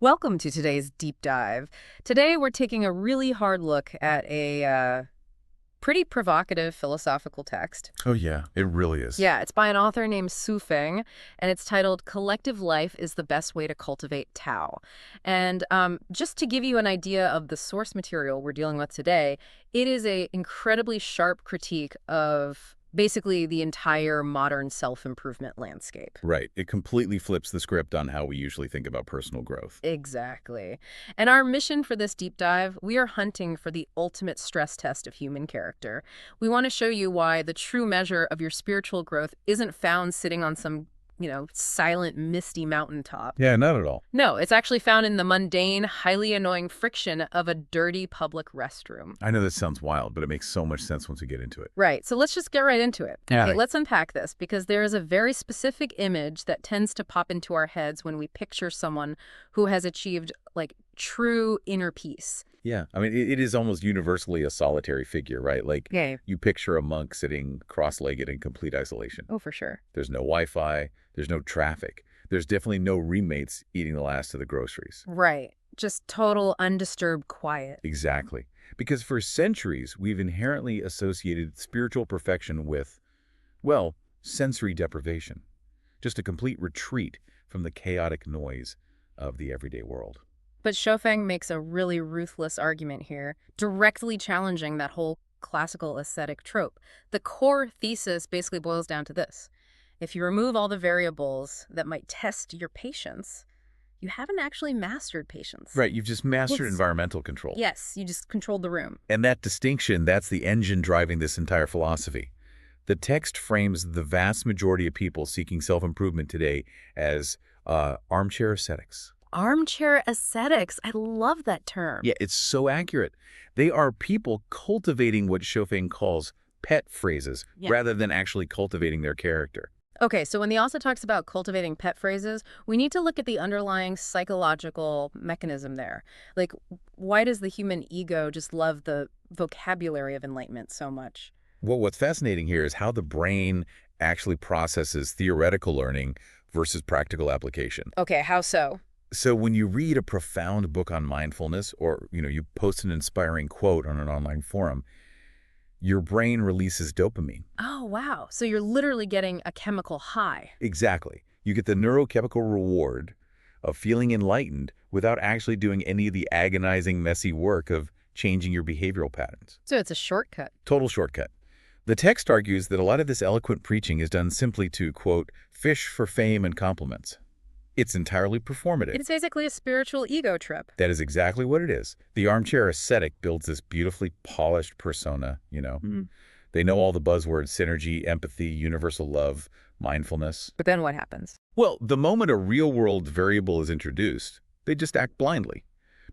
Welcome to today's deep dive. Today we're taking a really hard look at a pretty provocative philosophical text. Oh, yeah, it really is. Yeah, it's by an author named Su Feng, and it's titled Collective Life is the Best Way to Cultivate Tao. And just to give you an idea of the source material we're dealing with today, it is an incredibly sharp critique of basically the entire modern self-improvement landscape. Right. It completely flips the script on how we usually think about personal growth. Exactly. And our mission for this deep dive, we are hunting for the ultimate stress test of human character. We want to show you why the true measure of your spiritual growth isn't found sitting on some, silent, misty mountaintop. Yeah, not at all. No, it's actually found in the mundane, highly annoying friction of a dirty public restroom. I know this sounds wild, but it makes so much sense once we get into it. Right, so let's just get right into it. Yeah. Okay, let's unpack this, because there is a very specific image that tends to pop into our heads when we picture someone who has achieved, true inner peace. Yeah, I mean, it is almost universally a solitary figure, right? Yeah. You picture a monk sitting cross-legged in complete isolation. Oh, for sure. There's no Wi-Fi, there's no traffic, there's definitely no roommates eating the last of the groceries. Right. Just total undisturbed quiet. Exactly. Because for centuries, we've inherently associated spiritual perfection with, well, sensory deprivation. Just a complete retreat from the chaotic noise of the everyday world. But Shofeng makes a really ruthless argument here, directly challenging that whole classical ascetic trope. The core thesis basically boils down to this. If you remove all the variables that might test your patience, you haven't actually mastered patience. Right, you've just mastered Yes. environmental control. Yes, you just controlled the room. And that distinction, that's the engine driving this entire philosophy. The text frames the vast majority of people seeking self-improvement today as armchair ascetics. Armchair ascetics. I love that term. Yeah, it's so accurate. They are people cultivating what Shofeng calls pet phrases rather than actually cultivating their character. Okay, so when the author talks about cultivating pet phrases, we need to look at the underlying psychological mechanism there. Why does the human ego just love the vocabulary of enlightenment so much? Well, what's fascinating here is how the brain actually processes theoretical learning versus practical application. Okay, how so? So when you read a profound book on mindfulness or, you post an inspiring quote on an online forum, your brain releases dopamine. Oh, wow. So you're literally getting a chemical high. Exactly. You get the neurochemical reward of feeling enlightened without actually doing any of the agonizing, messy work of changing your behavioral patterns. So it's a shortcut. Total shortcut. The text argues that a lot of this eloquent preaching is done simply to, quote, fish for fame and compliments. It's entirely performative. It's basically a spiritual ego trip. That is exactly what it is. The armchair ascetic builds this beautifully polished persona, They know all the buzzwords: synergy, empathy, universal love, mindfulness. But then what happens? Well, the moment a real-world variable is introduced, they just act blindly.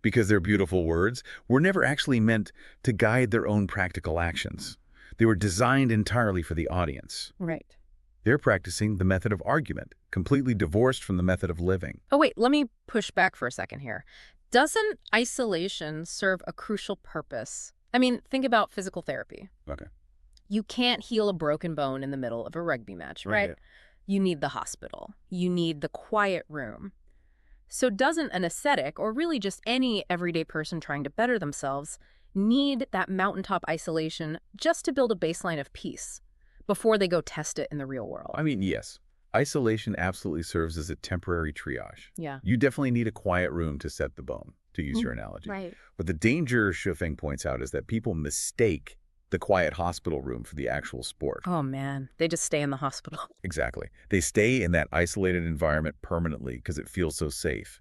Because their beautiful words were never actually meant to guide their own practical actions. They were designed entirely for the audience. Right. They're practicing the method of argument, completely divorced from the method of living. Oh, wait, let me push back for a second here. Doesn't isolation serve a crucial purpose? I mean, think about physical therapy. Okay. You can't heal a broken bone in the middle of a rugby match, right? Yeah. You need the hospital. You need the quiet room. So doesn't an ascetic, or really just any everyday person trying to better themselves, need that mountaintop isolation just to build a baseline of peace before they go test it in the real world? I mean, yes. Isolation absolutely serves as a temporary triage. Yeah. You definitely need a quiet room to set the bone, to use your analogy. Right. But the danger Shofeng points out is that people mistake the quiet hospital room for the actual sport. Oh, man. They just stay in the hospital. Exactly. They stay in that isolated environment permanently because it feels so safe.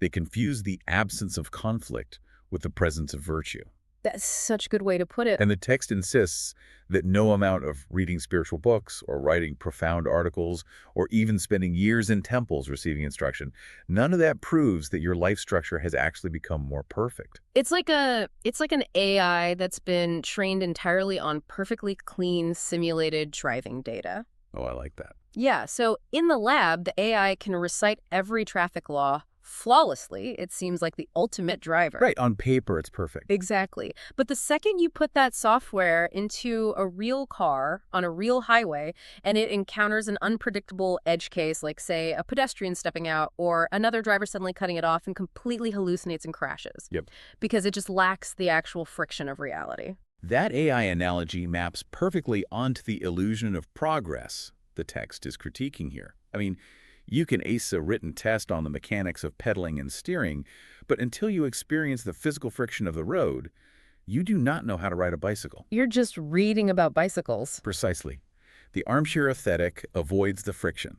They confuse the absence of conflict with the presence of virtue. That's such a good way to put it. And the text insists that no amount of reading spiritual books or writing profound articles or even spending years in temples receiving instruction, none of that proves that your life structure has actually become more perfect. It's like an AI that's been trained entirely on perfectly clean simulated driving data. Oh, I like that. Yeah, so in the lab, the AI can recite every traffic law flawlessly. It seems like the ultimate driver. Right, on paper, it's perfect. Exactly. But the second you put that software into a real car on a real highway and it encounters an unpredictable edge case, like, say, a pedestrian stepping out or another driver suddenly cutting it off and completely hallucinates and crashes Yep. because it just lacks the actual friction of reality. That AI analogy maps perfectly onto the illusion of progress the text is critiquing here. I mean, you can ace a written test on the mechanics of pedaling and steering, but until you experience the physical friction of the road, you do not know how to ride a bicycle. You're just reading about bicycles. Precisely. The armchair aesthetic avoids the friction,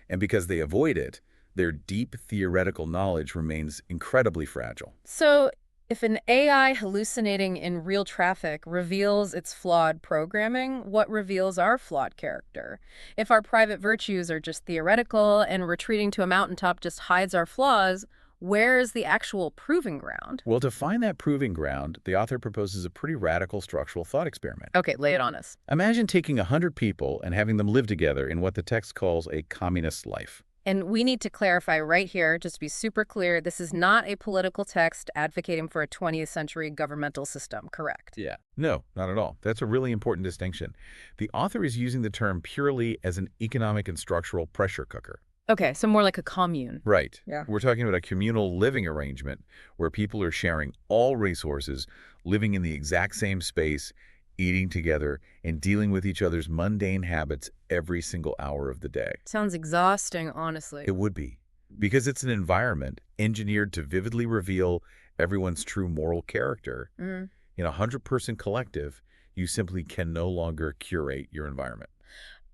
and because they avoid it, their deep theoretical knowledge remains incredibly fragile. So if an AI hallucinating in real traffic reveals its flawed programming, what reveals our flawed character? If our private virtues are just theoretical and retreating to a mountaintop just hides our flaws, where is the actual proving ground? Well, to find that proving ground, the author proposes a pretty radical structural thought experiment. Okay, lay it on us. Imagine taking 100 people and having them live together in what the text calls a communist life. And we need to clarify right here, just to be super clear, this is not a political text advocating for a 20th century governmental system, correct? Yeah. No, not at all. That's a really important distinction. The author is using the term purely as an economic and structural pressure cooker. Okay, so more like a commune. Right. Yeah. We're talking about a communal living arrangement where people are sharing all resources, living in the exact same space, eating together, and dealing with each other's mundane habits every single hour of the day. Sounds exhausting, honestly. It would be, because it's an environment engineered to vividly reveal everyone's true moral character. Mhm. In a 100-person collective, you simply can no longer curate your environment.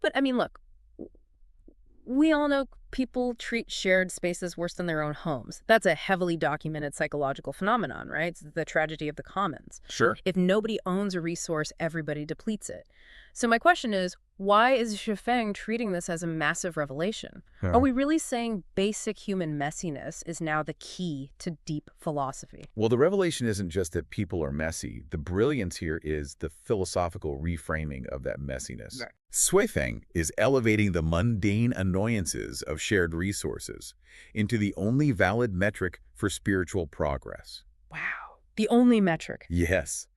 But I mean, look, we all know people treat shared spaces worse than their own homes. That's a heavily documented psychological phenomenon, right? It's the tragedy of the commons. Sure. If nobody owns a resource, everybody depletes it. So my question is, why is Shifeng treating this as a massive revelation? Are we really saying basic human messiness is now the key to deep philosophy? Well, the revelation isn't just that people are messy. The brilliance here is the philosophical reframing of that messiness. Right. Suifeng is elevating the mundane annoyances of shared resources into the only valid metric for spiritual progress. Wow. The only metric. Yes.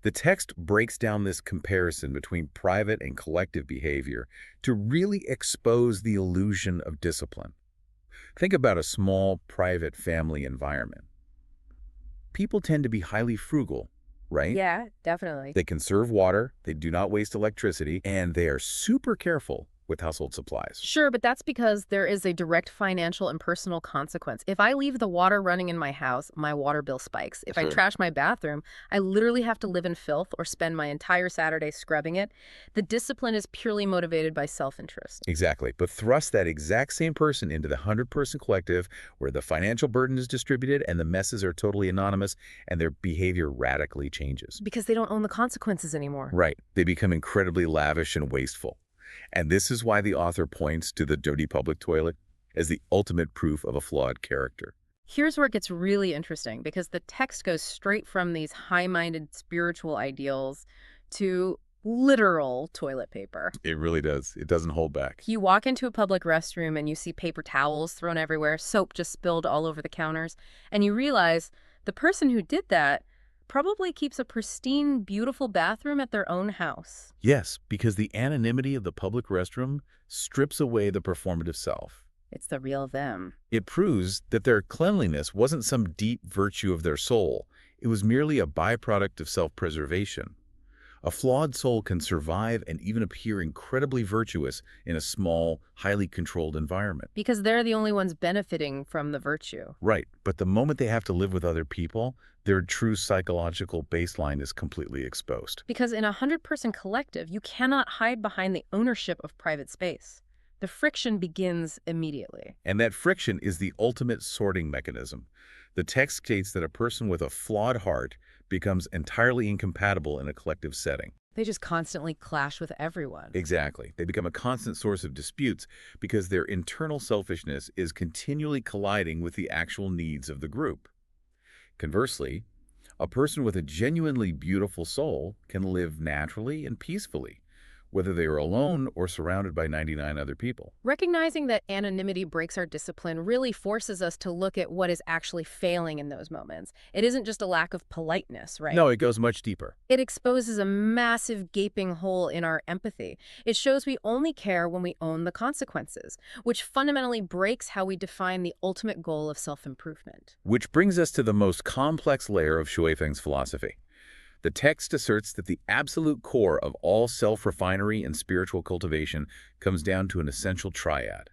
The text breaks down this comparison between private and collective behavior to really expose the illusion of discipline. Think about a small, private family environment. People tend to be highly frugal, right? Yeah, definitely. They conserve water, they do not waste electricity, and they are super careful with household supplies. Sure, but that's because there is a direct financial and personal consequence. If I leave the water running in my house, my water bill spikes. If I Sure. trash my bathroom, I literally have to live in filth or spend my entire Saturday scrubbing it. The discipline is purely motivated by self-interest. Exactly, but thrust that exact same person into the 100-person collective where the financial burden is distributed and the messes are totally anonymous and their behavior radically changes. Because they don't own the consequences anymore. Right, they become incredibly lavish and wasteful. And this is why the author points to the dirty public toilet as the ultimate proof of a flawed character. Here's where it gets really interesting, because the text goes straight from these high-minded spiritual ideals to literal toilet paper. It really does. It doesn't hold back. You walk into a public restroom and you see paper towels thrown everywhere, soap just spilled all over the counters, and you realize the person who did that probably keeps a pristine, beautiful bathroom at their own house. Yes, because the anonymity of the public restroom strips away the performative self. It's the real them. It proves that their cleanliness wasn't some deep virtue of their soul. It was merely a byproduct of self-preservation. A flawed soul can survive and even appear incredibly virtuous in a small, highly controlled environment. Because they're the only ones benefiting from the virtue. Right, but the moment they have to live with other people, their true psychological baseline is completely exposed. Because in a 100-person collective, you cannot hide behind the ownership of private space. The friction begins immediately. And that friction is the ultimate sorting mechanism. The text states that a person with a flawed heart becomes entirely incompatible in a collective setting. They just constantly clash with everyone. Exactly. They become a constant source of disputes because their internal selfishness is continually colliding with the actual needs of the group. Conversely, a person with a genuinely beautiful soul can live naturally and peacefully, whether they are alone or surrounded by 99 other people. Recognizing that anonymity breaks our discipline really forces us to look at what is actually failing in those moments. It isn't just a lack of politeness, right? No, it goes much deeper. It exposes a massive gaping hole in our empathy. It shows we only care when we own the consequences, which fundamentally breaks how we define the ultimate goal of self-improvement. Which brings us to the most complex layer of Shui Feng's philosophy. The text asserts that the absolute core of all self-refinery and spiritual cultivation comes down to an essential triad: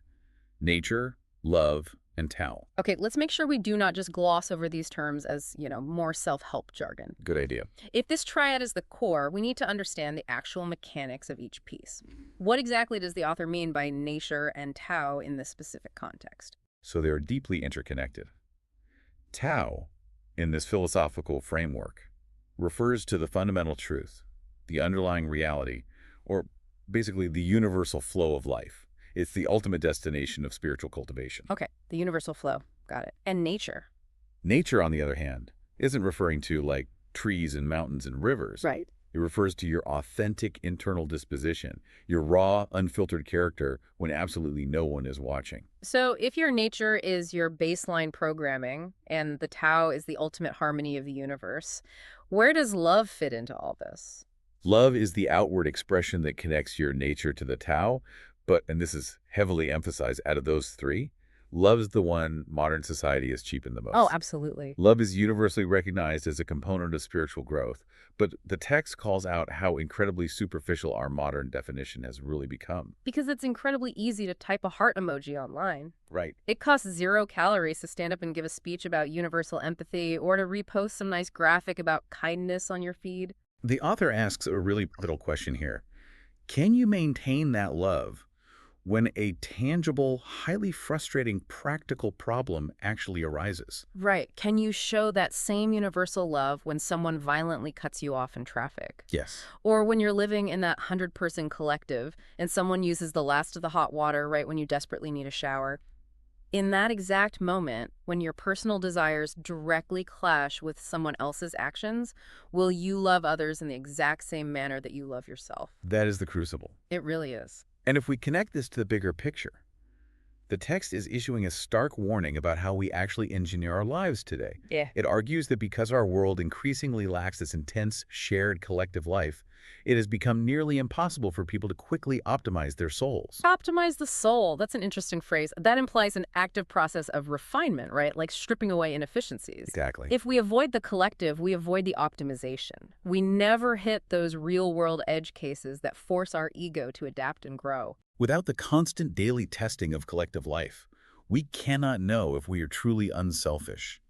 nature, love, and Tao. Okay, let's make sure we do not just gloss over these terms as, more self-help jargon. Good idea. If this triad is the core, we need to understand the actual mechanics of each piece. What exactly does the author mean by nature and Tao in this specific context? So they are deeply interconnected. Tao, in this philosophical framework, refers to the fundamental truth, the underlying reality, or basically the universal flow of life. It's the ultimate destination of spiritual cultivation. Okay, the universal flow. Got it. And nature. Nature, on the other hand, isn't referring to like trees and mountains and rivers. Right. It refers to your authentic internal disposition, your raw, unfiltered character when absolutely no one is watching. So if your nature is your baseline programming and the Tao is the ultimate harmony of the universe, where does love fit into all this? Love is the outward expression that connects your nature to the Tao, but, and this is heavily emphasized out of those three, love is the one modern society has cheapened the most. Oh, absolutely. Love is universally recognized as a component of spiritual growth, but the text calls out how incredibly superficial our modern definition has really become. Because it's incredibly easy to type a heart emoji online. Right. It costs 0 calories to stand up and give a speech about universal empathy or to repost some nice graphic about kindness on your feed. The author asks a really pivotal question here. Can you maintain that love when a tangible, highly frustrating practical problem actually arises? Right. Can you show that same universal love when someone violently cuts you off in traffic? Yes. Or when you're living in that 100-person collective and someone uses the last of the hot water right when you desperately need a shower? In that exact moment, when your personal desires directly clash with someone else's actions, will you love others in the exact same manner that you love yourself? That is the crucible. It really is. And if we connect this to the bigger picture, the text is issuing a stark warning about how we actually engineer our lives today. Yeah. It argues that because our world increasingly lacks this intense, shared collective life, it has become nearly impossible for people to quickly optimize their souls. Optimize the soul. That's an interesting phrase. That implies an active process of refinement, right? Like stripping away inefficiencies. Exactly. If we avoid the collective, we avoid the optimization. We never hit those real-world edge cases that force our ego to adapt and grow. Without the constant daily testing of collective life, we cannot know if we are truly unselfish.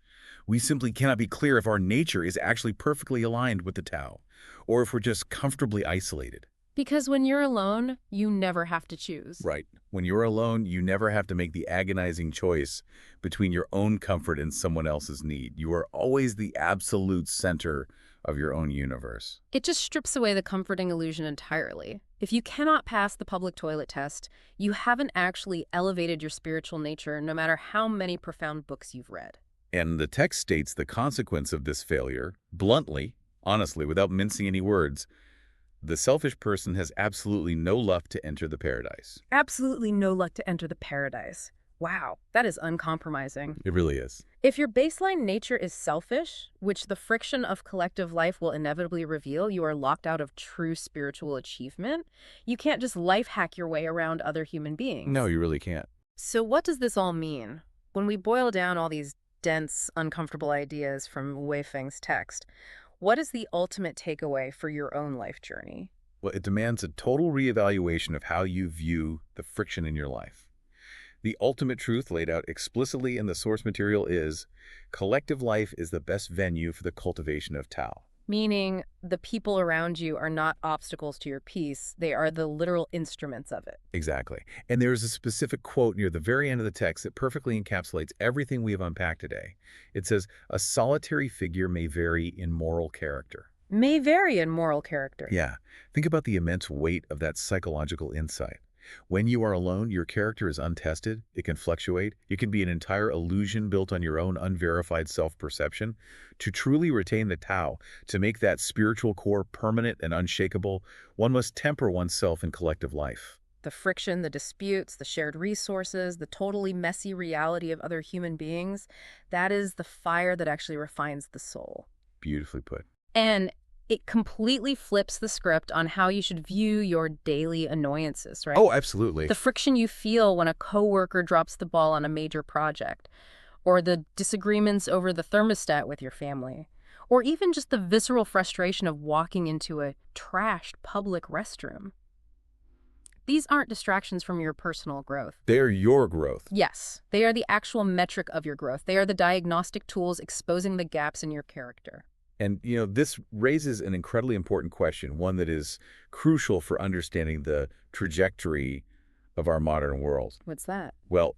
We simply cannot be clear if our nature is actually perfectly aligned with the Tao, or if we're just comfortably isolated. Because when you're alone, you never have to choose. Right. When you're alone, you never have to make the agonizing choice between your own comfort and someone else's need. You are always the absolute center of your own universe. It just strips away the comforting illusion entirely. If you cannot pass the public toilet test, you haven't actually elevated your spiritual nature no matter how many profound books you've read. And the text states the consequence of this failure, bluntly, honestly, without mincing any words: the selfish person has absolutely no luck to enter the paradise. Absolutely no luck to enter the paradise. Wow, that is uncompromising. It really is. If your baseline nature is selfish, which the friction of collective life will inevitably reveal, you are locked out of true spiritual achievement. You can't just life hack your way around other human beings. No, you really can't. So what does this all mean? When we boil down all these dense, uncomfortable ideas from Wei Feng's text, what is the ultimate takeaway for your own life journey? Well, it demands a total reevaluation of how you view the friction in your life. The ultimate truth laid out explicitly in the source material is, collective life is the best venue for the cultivation of Tao. Meaning the people around you are not obstacles to your peace, they are the literal instruments of it. Exactly. And there's a specific quote near the very end of the text that perfectly encapsulates everything we have unpacked today. It says, "A solitary figure may vary in moral character." May vary in moral character. Yeah. Think about the immense weight of that psychological insight. When you are alone, your character is untested. It can fluctuate. It can be an entire illusion built on your own unverified self-perception. To truly retain the Tao, to make that spiritual core permanent and unshakable, one must temper oneself in collective life. The friction, the disputes, the shared resources, the totally messy reality of other human beings, that is the fire that actually refines the soul. Beautifully put. And it completely flips the script on how you should view your daily annoyances, right? Oh, absolutely. The friction you feel when a coworker drops the ball on a major project, or the disagreements over the thermostat with your family, or even just the visceral frustration of walking into a trashed public restroom. These aren't distractions from your personal growth. They're your growth. Yes, they are the actual metric of your growth. They are the diagnostic tools exposing the gaps in your character. And, this raises an incredibly important question, one that is crucial for understanding the trajectory of our modern world. What's that? Well,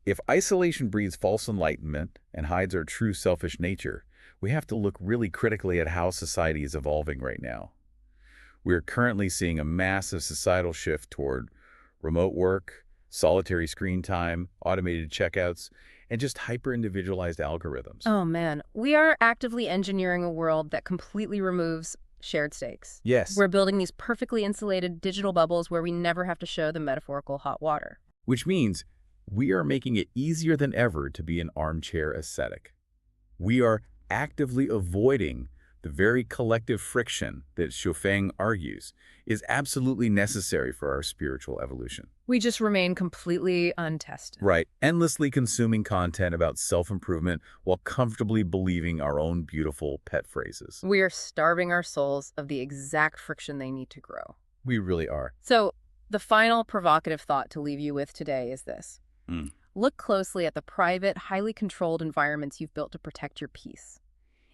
if isolation breeds false enlightenment and hides our true selfish nature, we have to look really critically at how society is evolving right now. We're currently seeing a massive societal shift toward remote work, solitary screen time, automated checkouts, and just hyper-individualized algorithms. Oh man, we are actively engineering a world that completely removes shared stakes. Yes. We're building these perfectly insulated digital bubbles where we never have to show the metaphorical hot water. Which means we are making it easier than ever to be an armchair ascetic. We are actively avoiding the very collective friction that Shufang argues is absolutely necessary for our spiritual evolution. We just remain completely untested. Right. Endlessly consuming content about self-improvement while comfortably believing our own beautiful pet phrases. We are starving our souls of the exact friction they need to grow. We really are. So, the final provocative thought to leave you with today is this. Look closely at the private, highly controlled environments you've built to protect your peace.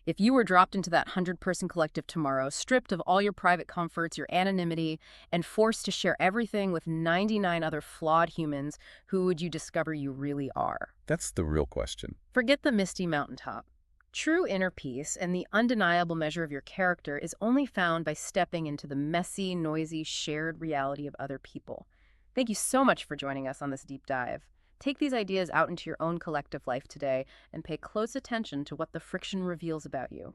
If you were dropped into that 100-person collective tomorrow, stripped of all your private comforts, your anonymity, and forced to share everything with 99 other flawed humans, who would you discover you really are? That's the real question. Forget the misty mountaintop. True inner peace and the undeniable measure of your character is only found by stepping into the messy, noisy, shared reality of other people. Thank you so much for joining us on this deep dive. Take these ideas out into your own collective life today and pay close attention to what the friction reveals about you.